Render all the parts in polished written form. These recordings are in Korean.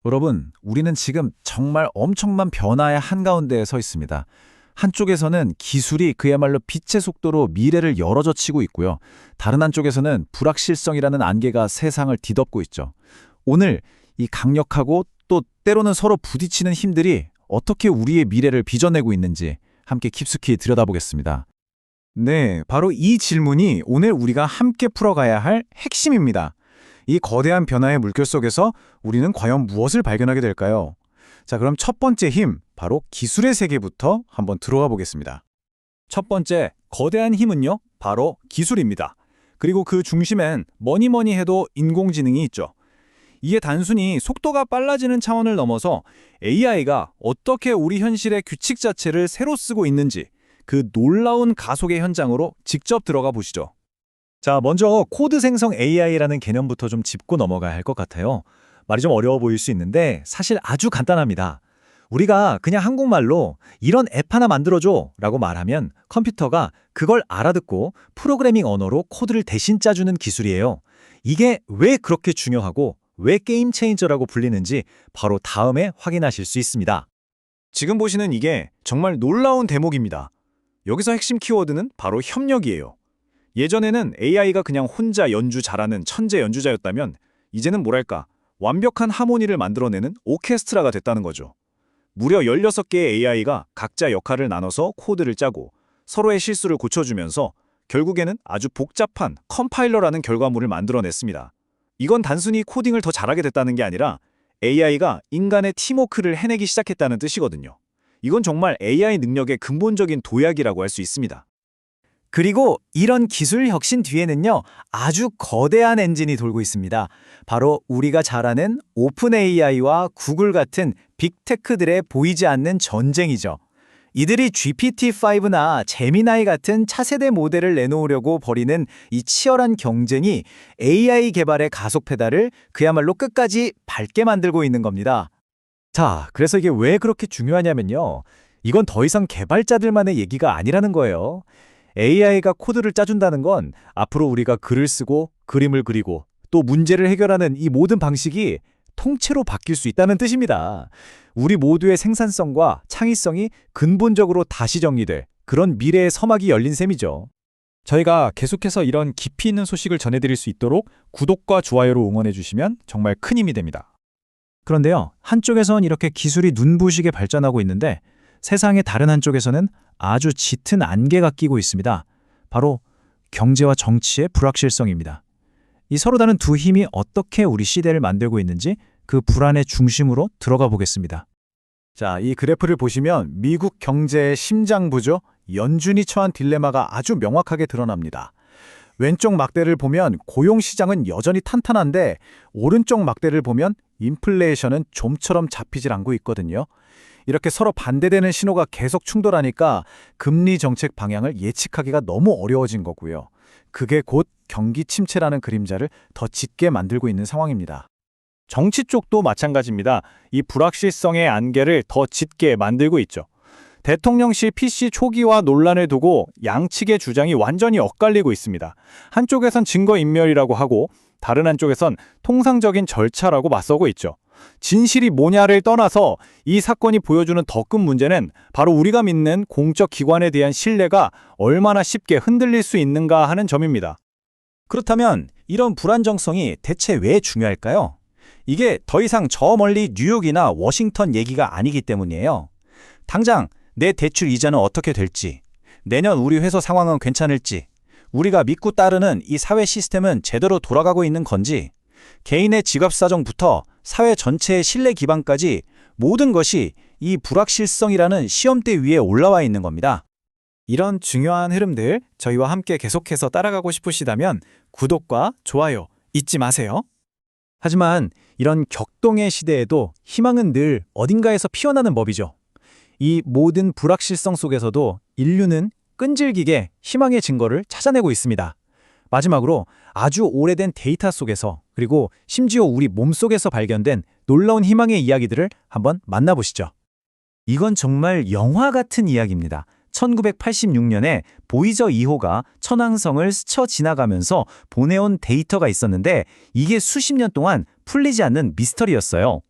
여러분, 우리는 지금 정말 엄청난 변화의 한가운데에 서 있습니다. 한쪽에서는 기술이 그야말로 빛의 속도로 미래를 열어젖히고 있고요. 다른 한쪽에서는 불확실성이라는 안개가 세상을 뒤덮고 있죠. 오늘 이 강력하고 또 때로는 서로 부딪히는 힘들이 어떻게 우리의 미래를 빚어내고 있는지 함께 깊숙이 들여다보겠습니다. 네, 바로 이 질문이 오늘 우리가 함께 풀어가야 할 핵심입니다. 이 거대한 변화의 물결 속에서 우리는 과연 무엇을 발견하게 될까요? 자, 그럼 첫 번째 힘, 바로 기술의 세계부터 한번 들어가 보겠습니다. 첫 번째, 거대한 힘은요, 바로 기술입니다. 그리고 그 중심엔 뭐니 해도 인공지능이 있죠. 이게 단순히 속도가 빨라지는 차원을 넘어서 AI가 어떻게 우리 현실의 규칙 자체를 새로 쓰고 있는지 그 놀라운 가속의 현장으로 직접 들어가 보시죠. 자, 먼저 코드 생성 AI라는 개념부터 좀 짚고 넘어가야 할 것 같아요. 말이 좀 어려워 보일 수 있는데 사실 아주 간단합니다. 우리가 그냥 한국말로 이런 앱 하나 만들어줘 라고 말하면 컴퓨터가 그걸 알아듣고 프로그래밍 언어로 코드를 대신 짜주는 기술이에요. 이게 왜 그렇게 중요하고 왜 게임 체인저라고 불리는지 바로 다음에 확인하실 수 있습니다. 지금 보시는 이게 정말 놀라운 대목입니다. 여기서 핵심 키워드는 바로 협력이에요. 예전에는 AI가 그냥 혼자 연주 잘하는 천재 연주자였다면 이제는 뭐랄까 완벽한 하모니를 만들어내는 오케스트라가 됐다는 거죠. 무려 16개의 AI가 각자 역할을 나눠서 코드를 짜고 서로의 실수를 고쳐주면서 결국에는 아주 복잡한 컴파일러라는 결과물을 만들어냈습니다. 이건 단순히 코딩을 더 잘하게 됐다는 게 아니라 AI가 인간의 팀워크를 해내기 시작했다는 뜻이거든요. 이건 정말 AI 능력의 근본적인 도약이라고 할 수 있습니다. 그리고 이런 기술 혁신 뒤에는요, 아주 거대한 엔진이 돌고 있습니다. 바로 우리가 잘 아는 오픈 AI와 구글 같은 빅테크들의 보이지 않는 전쟁이죠. 이들이 GPT-5나 제미나이 같은 차세대 모델을 내놓으려고 벌이는 이 치열한 경쟁이 AI 개발의 가속 페달을 그야말로 끝까지 밟게 만들고 있는 겁니다. 자, 그래서 이게 왜 그렇게 중요하냐면요. 이건 더 이상 개발자들만의 얘기가 아니라는 거예요. AI가 코드를 짜준다는 건 앞으로 우리가 글을 쓰고 그림을 그리고 또 문제를 해결하는 이 모든 방식이 통째로 바뀔 수 있다는 뜻입니다. 우리 모두의 생산성과 창의성이 근본적으로 다시 정리될 그런 미래의 서막이 열린 셈이죠. 저희가 계속해서 이런 깊이 있는 소식을 전해드릴 수 있도록 구독과 좋아요로 응원해 주시면 정말 큰 힘이 됩니다. 그런데요, 한쪽에선 이렇게 기술이 눈부시게 발전하고 있는데 세상의 다른 한쪽에서는 아주 짙은 안개가 끼고 있습니다. 바로 경제와 정치의 불확실성입니다. 이 서로 다른 두 힘이 어떻게 우리 시대를 만들고 있는지 그 불안의 중심으로 들어가 보겠습니다. 자, 이 그래프를 보시면 미국 경제의 심장부죠. 연준이 처한 딜레마가 아주 명확하게 드러납니다. 왼쪽 막대를 보면 고용시장은 여전히 탄탄한데 오른쪽 막대를 보면 인플레이션은 좀처럼 잡히질 않고 있거든요. 이렇게 서로 반대되는 신호가 계속 충돌하니까 금리 정책 방향을 예측하기가 너무 어려워진 거고요. 그게 곧 경기 침체라는 그림자를 더 짙게 만들고 있는 상황입니다. 정치 쪽도 마찬가지입니다. 이 불확실성의 안개를 더 짙게 만들고 있죠. 대통령실 PC 초기화 논란을 두고 양측의 주장이 완전히 엇갈리고 있습니다. 한쪽에선 증거인멸이라고 하고 다른 한쪽에선 통상적인 절차라고 맞서고 있죠. 진실이 뭐냐를 떠나서 이 사건이 보여주는 더 큰 문제는 바로 우리가 믿는 공적 기관에 대한 신뢰가 얼마나 쉽게 흔들릴 수 있는가 하는 점입니다. 그렇다면 이런 불안정성이 대체 왜 중요할까요? 이게 더 이상 저 멀리 뉴욕이나 워싱턴 얘기가 아니기 때문이에요. 당장 내 대출 이자는 어떻게 될지, 내년 우리 회사 상황은 괜찮을지, 우리가 믿고 따르는 이 사회 시스템은 제대로 돌아가고 있는 건지, 개인의 직업 사정부터 사회 전체의 신뢰 기반까지 모든 것이 이 불확실성이라는 시험대 위에 올라와 있는 겁니다. 이런 중요한 흐름들 저희와 함께 계속해서 따라가고 싶으시다면 구독과 좋아요 잊지 마세요. 하지만 이런 격동의 시대에도 희망은 늘 어딘가에서 피어나는 법이죠. 이 모든 불확실성 속에서도 인류는 끈질기게 희망의 증거를 찾아내고 있습니다. 마지막으로 아주 오래된 데이터 속에서 그리고 심지어 우리 몸속에서 발견된 놀라운 희망의 이야기들을 한번 만나보시죠. 이건 정말 영화 같은 이야기입니다. 1986년에 보이저 2호가 천왕성을 스쳐 지나가면서 보내온 데이터가 있었는데 이게 수십 년 동안 풀리지 않는 미스터리였어요.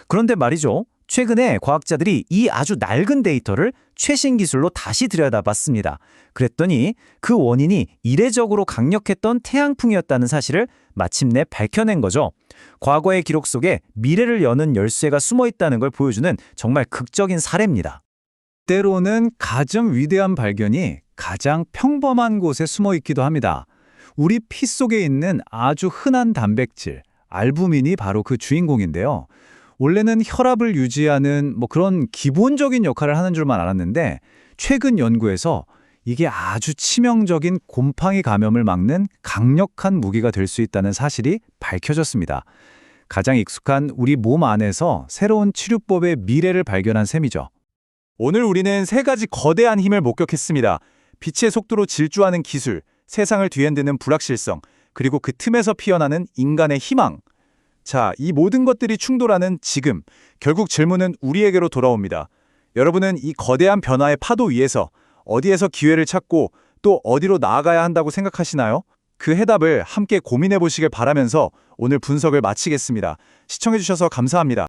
그런데 말이죠. 최근에 과학자들이 이 아주 낡은 데이터를 최신 기술로 다시 들여다봤습니다. 그랬더니 그 원인이 이례적으로 강력했던 태양풍이었다는 사실을 마침내 밝혀낸 거죠. 과거의 기록 속에 미래를 여는 열쇠가 숨어 있다는 걸 보여주는 정말 극적인 사례입니다. 때로는 가장 위대한 발견이 가장 평범한 곳에 숨어 있기도 합니다. 우리 피 속에 있는 아주 흔한 단백질, 알부민이 바로 그 주인공인데요. 원래는 혈압을 유지하는 그런 기본적인 역할을 하는 줄만 알았는데 최근 연구에서 이게 아주 치명적인 곰팡이 감염을 막는 강력한 무기가 될 수 있다는 사실이 밝혀졌습니다. 가장 익숙한 우리 몸 안에서 새로운 치료법의 미래를 발견한 셈이죠. 오늘 우리는 세 가지 거대한 힘을 목격했습니다. 빛의 속도로 질주하는 기술, 세상을 뒤흔드는 불확실성, 그리고 그 틈에서 피어나는 인간의 희망. 자, 이 모든 것들이 충돌하는 지금, 결국 질문은 우리에게로 돌아옵니다. 여러분은 이 거대한 변화의 파도 위에서 어디에서 기회를 찾고 또 어디로 나아가야 한다고 생각하시나요? 그 해답을 함께 고민해 보시길 바라면서 오늘 분석을 마치겠습니다. 시청해 주셔서 감사합니다.